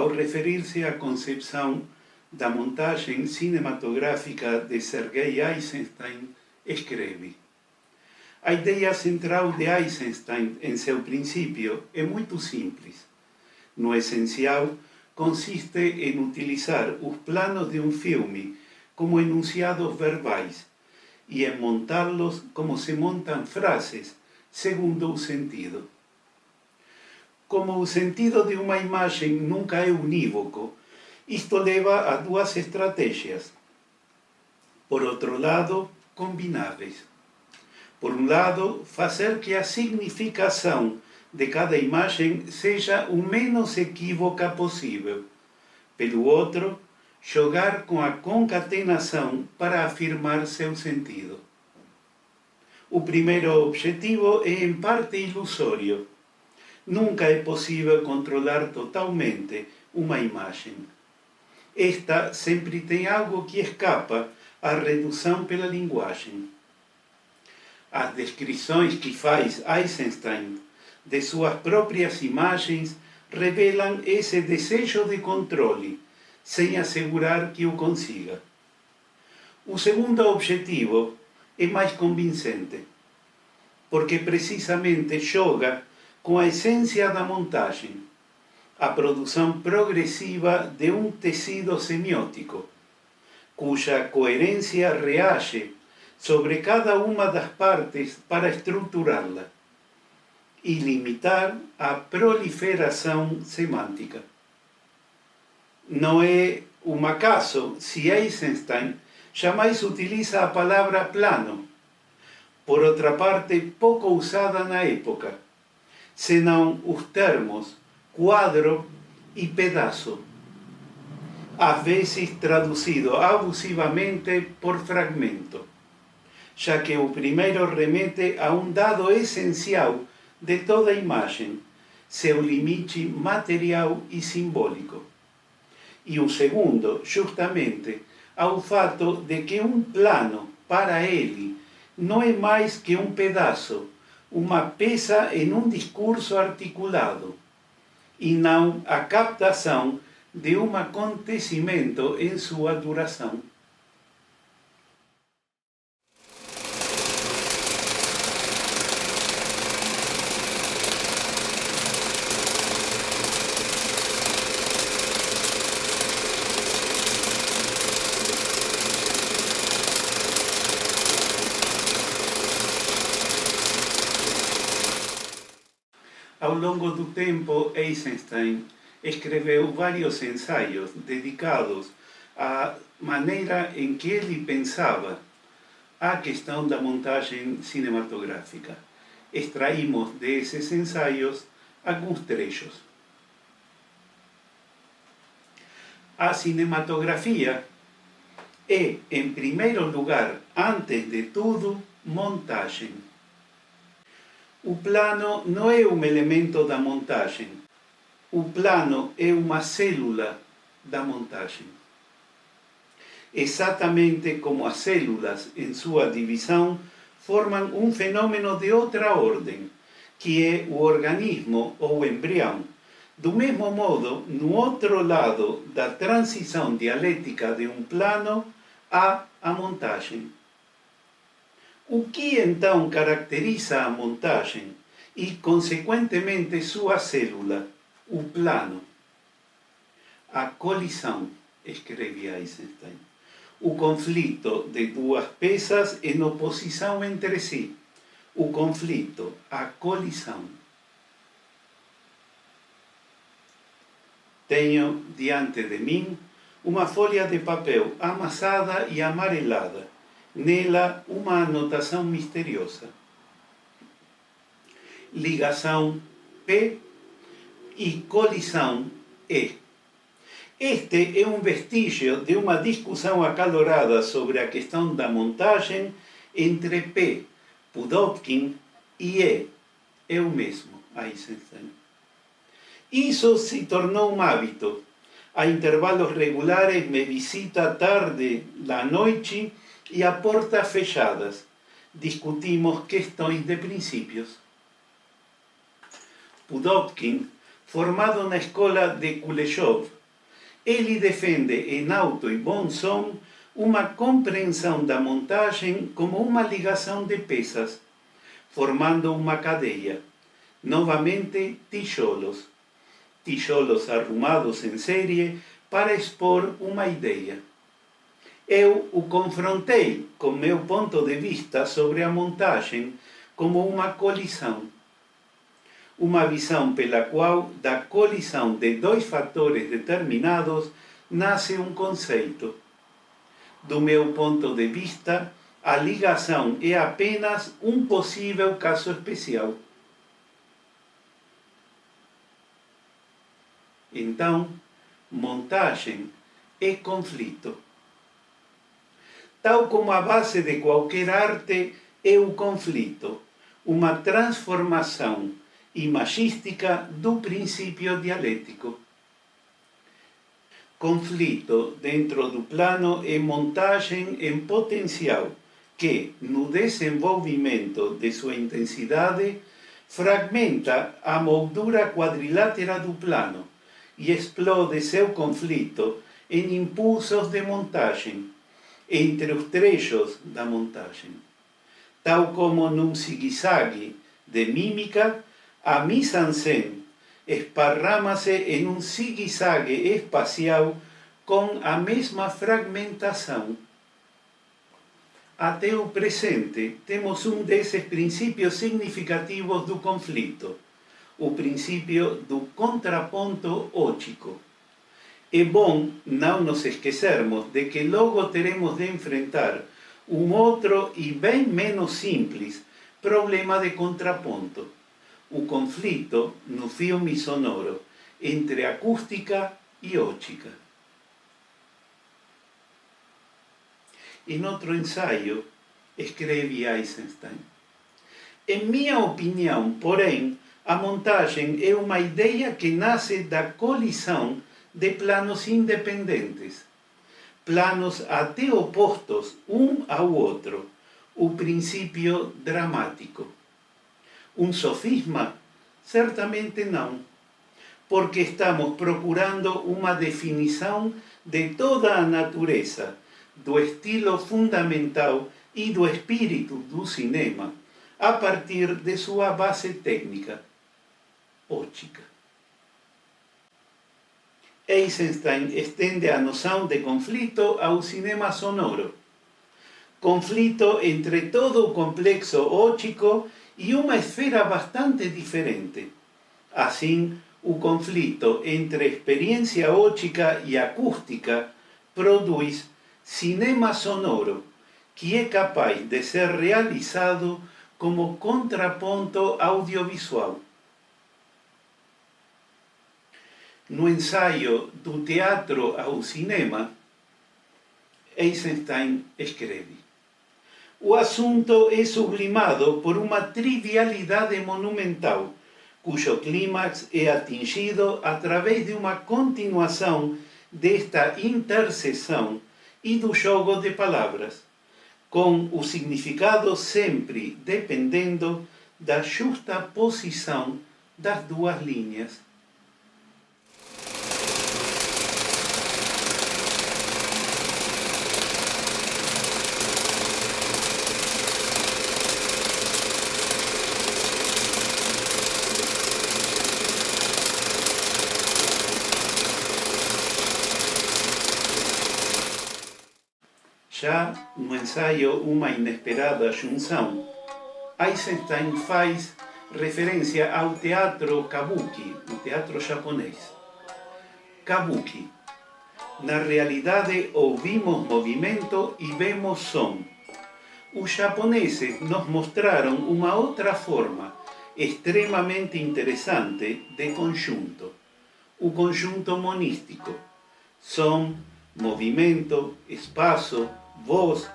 ao referir-se à concepção da montagem cinematográfica de Sergei Eisenstein, escreve: a ideia central de Eisenstein, em seu princípio, é muito simples. No essencial, consiste em utilizar os planos de um filme como enunciados verbais e em montá-los como se montam frases, segundo o sentido. Como o sentido de uma imagem nunca é unívoco, isto leva a duas estratégias. Por outro lado, combináveis. Por um lado, fazer que a significação de cada imagem seja o menos equívoca possível. Pelo outro, jogar com a concatenação para afirmar seu sentido. O primeiro objetivo é em parte ilusório. Nunca é possível controlar totalmente uma imagem. Esta sempre tem algo que escapa à redução pela linguagem. As descrições que faz Eisenstein de suas próprias imagens revelam esse desejo de controle, sem assegurar que o consiga. O segundo objetivo é mais convincente, porque precisamente joga com a essência da montagem, a produção progressiva de um tecido semiótico, cuja coerência reage sobre cada uma das partes para estruturá-la e limitar a proliferação semântica. Não é um acaso se Eisenstein jamais utiliza a palavra plano, por outra parte pouco usada na época, senão os termos quadro e pedaço, às vezes traduzido abusivamente por fragmento, já que o primeiro remete a um dado essencial de toda imagem, seu limite material e simbólico. E o segundo, justamente, ao fato de que um plano, para ele, não é mais que um pedaço, uma peça em um discurso articulado, e não a captação de um acontecimento em sua duração. Ao longo do tempo, Eisenstein escreveu vários ensaios dedicados à maneira em que ele pensava a questão da montagem cinematográfica. Extraímos desses ensaios alguns trechos. A cinematografia é, em primeiro lugar, antes de tudo, montagem. O plano não é um elemento da montagem. O plano é uma célula da montagem. Exatamente como as células, em sua divisão, formam um fenômeno de outra ordem, que é o organismo ou embrião. Do mesmo modo, no outro lado da transição dialética de um plano, há a montagem. O que então caracteriza a montagem e, consequentemente, sua célula, o plano? A colisão, escreve Eisenstein. O conflito de duas peças em oposição entre si. O conflito, a colisão. Tenho diante de mim uma folha de papel amassada e amarelada. Nela, uma anotação misteriosa. Ligação P e colisão E. Este é um vestígio de uma discussão acalorada sobre a questão da montagem entre P, Pudovkin, e E, eu mesmo, Eisenstein. Isso se tornou um hábito. A intervalos regulares me visita tarde da noite e a portas fechadas. Discutimos questões de princípios. Pudovkin, formado na escola de Kuleshov, ele defende em alto e bom som uma compreensão da montagem como uma ligação de peças, formando uma cadeia. Novamente, tijolos. Tijolos arrumados em série para expor uma ideia. Eu o confrontei com meu ponto de vista sobre a montagem como uma colisão. Uma visão pela qual, da colisão de dois fatores determinados, nasce um conceito. Do meu ponto de vista, a ligação é apenas um possível caso especial. Então, montagem é conflito. Tal como a base de qualquer arte é o conflito, uma transformação imagística do princípio dialético. Conflito dentro do plano é montagem em potencial, que, no desenvolvimento de sua intensidade, fragmenta a moldura quadrilátera do plano e explode seu conflito em impulsos de montagem, entre os trechos da montagem. Tal como num zigue-zague de mímica, a mise-en-scène esparrama-se em um zigue-zague espacial com a mesma fragmentação. Até o presente, temos um desses princípios significativos do conflito, o princípio do contraponto ótico. É bom não nos esquecermos de que logo teremos de enfrentar um outro e bem menos simples problema de contraponto, o conflito no filme sonoro entre acústica e ótica. Em outro ensaio, escreve Eisenstein: em minha opinião, porém, a montagem é uma ideia que nasce da colisão de planos independentes, planos até opostos um ao outro, o princípio dramático. Um sofisma? Certamente não, porque estamos procurando uma definição de toda a natureza, do estilo fundamental e do espírito do cinema, a partir de sua base técnica, ótica. Eisenstein estende a noção de conflito ao cinema sonoro. Conflito entre todo o complexo óptico e uma esfera bastante diferente. Assim, o conflito entre experiência óptica e acústica produz cinema sonoro, que é capaz de ser realizado como contraponto audiovisual. No ensaio do teatro ao cinema, Eisenstein escreve: o assunto é sublimado por uma trivialidade monumental, cujo clímax é atingido através de uma continuação desta interseção e do jogo de palavras, com o significado sempre dependendo da justa posição das duas linhas. Já no ensaio Uma Inesperada Junção, Eisenstein faz referência ao teatro kabuki, o teatro japonês. Kabuki. Na realidade, ouvimos movimento e vemos som. Os japoneses nos mostraram uma outra forma, extremamente interessante, de conjunto. O conjunto monístico. Som, movimento, espaço, voz,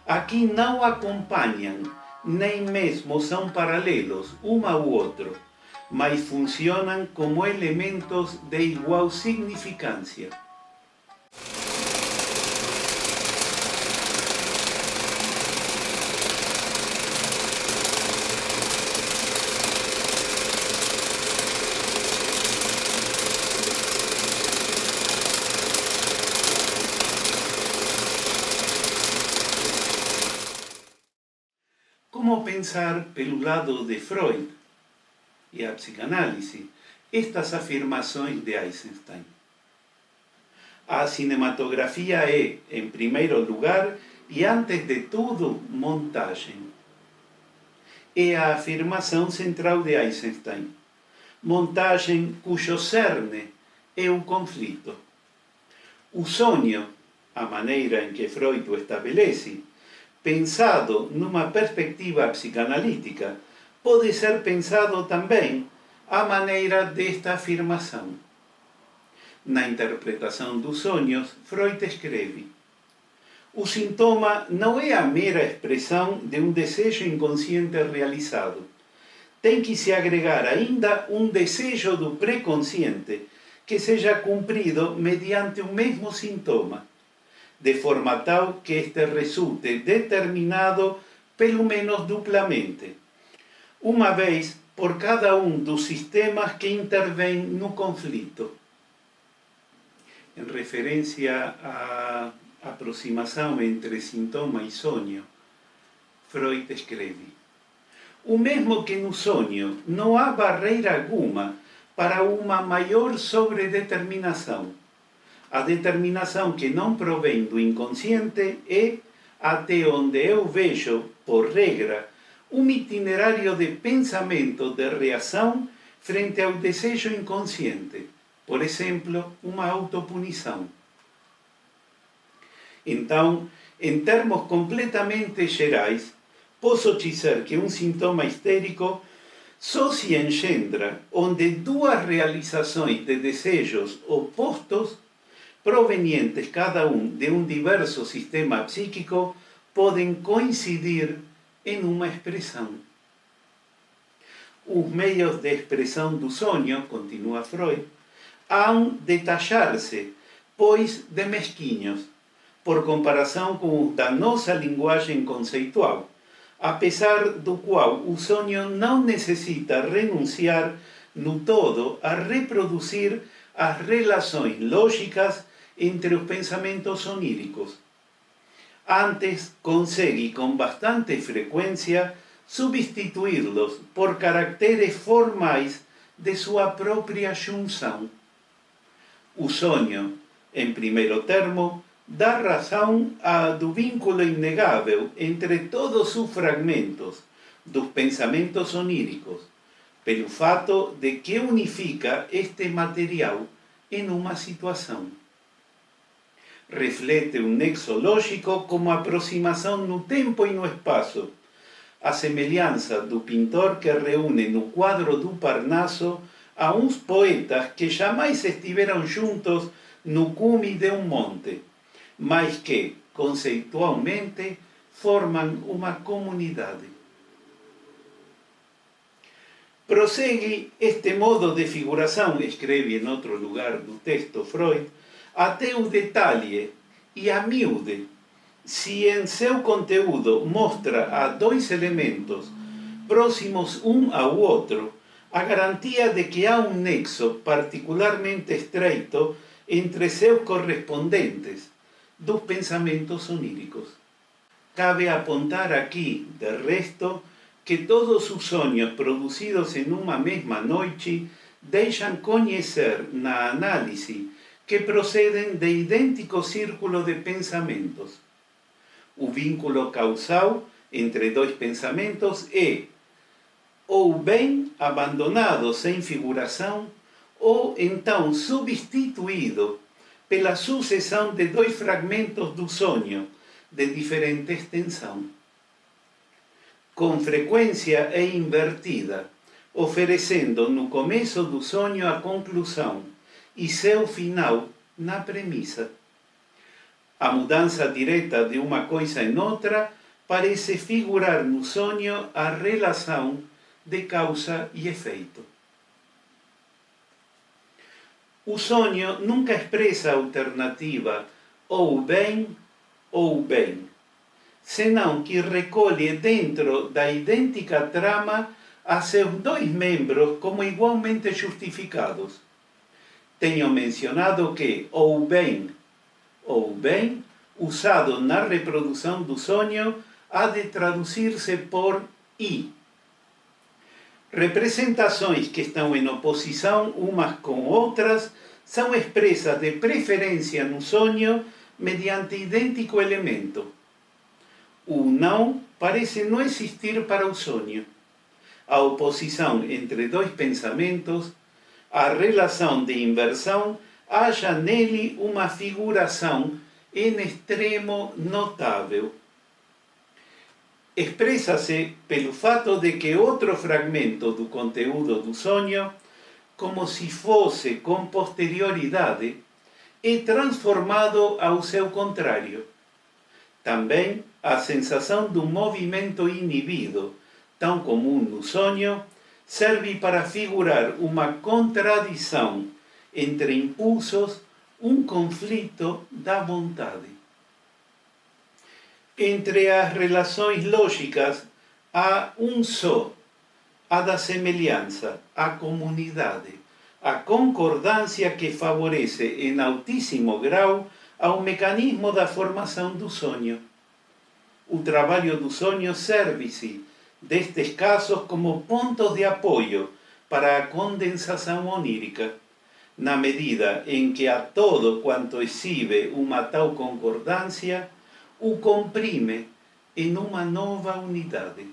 aqui não acompanham, nem mesmo são paralelos um ao outro, mas funcionam como elementos de igual significância. vamos pensar pelo lado de Freud e a psicanálise estas afirmações de Eisenstein. A cinematografia é, em primeiro lugar e antes de tudo, montagem. É a afirmação central de Eisenstein. Montagem cujo cerne é o conflito. O sonho, a maneira em que Freud o estabelece, pensado numa perspectiva psicanalítica, pode ser pensado também à maneira desta afirmação. Na interpretação dos sonhos, Freud escreve: o sintoma não é a mera expressão de um desejo inconsciente realizado. Tem que se agregar ainda um desejo do pré-consciente que seja cumprido mediante o mesmo sintoma, de forma tal que este resulte determinado pelo menos duplamente, uma vez por cada um dos sistemas que intervêm no conflito. Em referência à aproximação entre sintoma e sonho, Freud escreve: o mesmo que no sonho não há barreira alguma para uma maior sobredeterminação. A determinação que não provém do inconsciente é, até onde eu vejo, por regra, um itinerário de pensamento de reação frente ao desejo inconsciente. Por exemplo, uma autopunição. Então, em termos completamente gerais, posso dizer que um sintoma histérico só se engendra onde duas realizações de desejos opostos, provenientes cada um de um diverso sistema psíquico, podem coincidir em uma expressão. Os meios de expressão do sonho, continua Freud, hão de taxar-se, pois, de mesquinhos, por comparação com os da nossa linguagem conceitual, apesar do qual o sonho não necessita renunciar no todo a reproduzir as relações lógicas entre os pensamentos oníricos. Antes, consegue com bastante frequência substituí-los por caracteres formais de sua própria junção. O sonho, em primeiro termo, dá razão do vínculo inegável entre todos os fragmentos dos pensamentos oníricos, pelo fato de que unifica este material em uma situação. Reflete um nexo lógico como aproximação no tempo e no espaço, a semelhança do pintor que reúne no quadro do Parnaso a uns poetas que jamais estiveram juntos no cume de um monte, mas que, conceitualmente, formam uma comunidade. Prossegue este modo de figuração, escreve em outro lugar do texto Freud, até o detalhe e a miúde, se em seu conteúdo mostra a dois elementos próximos um ao outro a garantia de que há um nexo particularmente estreito entre seus correspondentes dos pensamentos oníricos. Cabe apontar aqui, de resto, que todos os sonhos produzidos em uma mesma noite deixam conhecer na análise que procedem de idêntico círculo de pensamentos. O vínculo causal entre dois pensamentos é ou bem abandonado sem figuração, ou então substituído pela sucessão de dois fragmentos do sonho de diferente extensão. Com frequência é invertida, oferecendo no começo do sonho a conclusão e seu final na premissa. A mudança direta de uma coisa em outra parece figurar no sonho a relação de causa e efeito. O sonho nunca expressa a alternativa ou bem, senão que recolhe dentro da idêntica trama a seus dois membros como igualmente justificados. Tenho mencionado que ou bem, usado na reprodução do sonho, há de traduzir-se por e. Representações que estão em oposição umas com outras são expressas de preferência no sonho mediante idêntico elemento. O não parece não existir para o sonho. A oposição entre dois pensamentos, a relação de inversão, haja nele uma figuração em extremo notável. Expressa-se pelo fato de que outro fragmento do conteúdo do sonho, como se fosse com posterioridade, é transformado ao seu contrário. Também a sensação do movimento inibido, tão comum no sonho, serve para figurar uma contradição entre impulsos, um conflito da vontade. Entre as relações lógicas há só, a da semelhança, a comunidade, a concordância que favorece em altíssimo grau ao mecanismo da formação do sonho. O trabalho do sonho serve-se destes casos como pontos de apoio para a condensação onírica, na medida em que a todo quanto exhibe uma tal concordância, o comprime em uma nova unidade.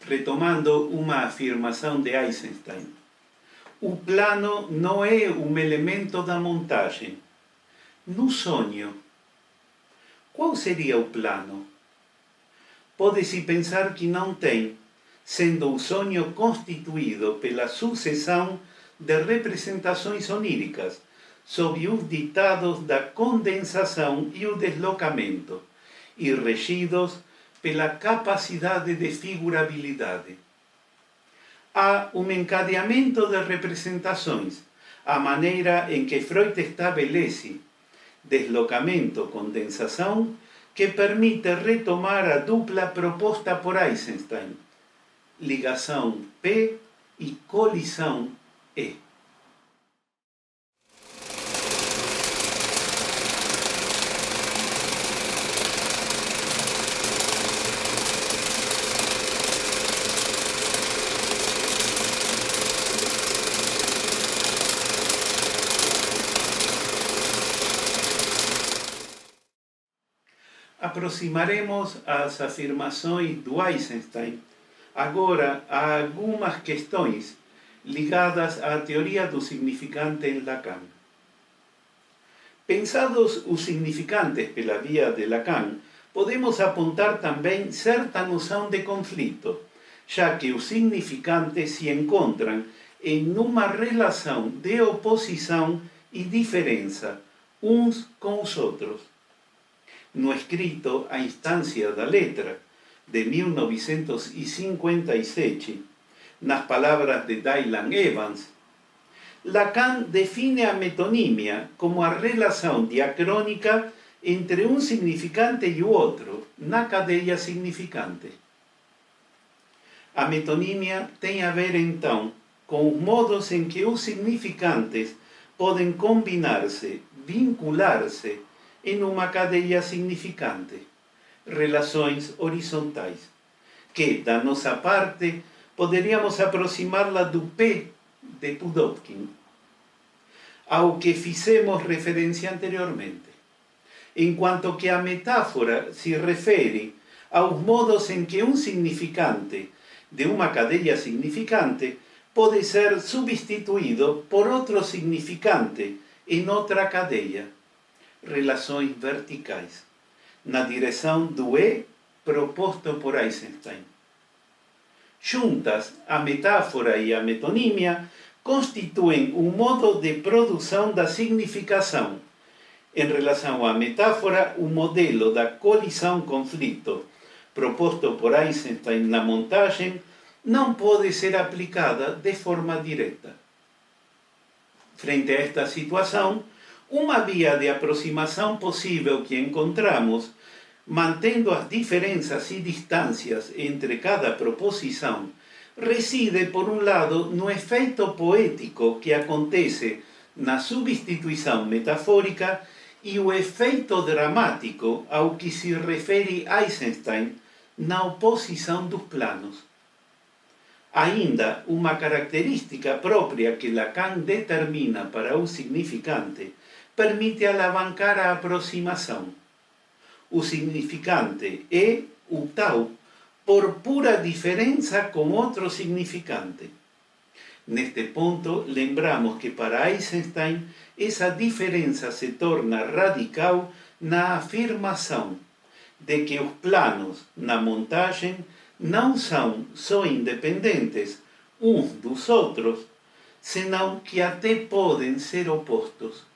Retomando uma afirmação de Eisenstein, o plano não é um elemento da montagem. No sonho, qual seria o plano? Pode-se pensar que não tem, sendo o sonho constituído pela sucessão de representações oníricas, sob os ditados da condensação e o deslocamento, e regidos pela capacidade de figurabilidade. Há um encadeamento de representações, a maneira em que Freud estabelece deslocamento, condensação, que permite retomar a dupla proposta por Eisenstein, ligação P e colisão E. Aproximaremos as afirmações do Eisenstein agora a algumas questões ligadas à teoria do significante em Lacan. Pensados os significantes pela via de Lacan, podemos apontar também certa noção de conflito, já que os significantes se encontram em uma relação de oposição e diferença uns com os outros. No escrito A Instância da Letra, de 1957, nas palavras de Dylan Evans, Lacan define a metonímia como a relação diacrônica entre um significante e o outro, na cadeia significante. A metonímia tem a ver, então, com os modos em que os significantes podem combinar-se, vincular-se, em uma cadeia significante, relações horizontais, que, da nossa parte, poderíamos aproximá-la do P de Pudovkin, ao que fizemos referência anteriormente, enquanto que a metáfora se refere aos modos em que um significante de uma cadeia significante pode ser substituído por outro significante em outra cadeia, relações verticais, na direção do E proposto por Eisenstein. Juntas, a metáfora e a metonímia constituem um modo de produção da significação. Em relação à metáfora, o modelo da colisão-conflito proposto por Eisenstein na montagem não pode ser aplicada de forma direta. Frente a esta situação, uma via de aproximação possível que encontramos, mantendo as diferenças e distâncias entre cada proposição, reside, por um lado, no efeito poético que acontece na substituição metafórica e o efeito dramático ao que se refere Eisenstein na oposição dos planos. Ainda, uma característica própria que Lacan determina para o significante permite alavancar a aproximação. O significante é o tal por pura diferença com outro significante. Neste ponto, lembramos que para Eisenstein essa diferença se torna radical na afirmação de que os planos na montagem não são só independentes uns dos outros, senão que até podem ser opostos.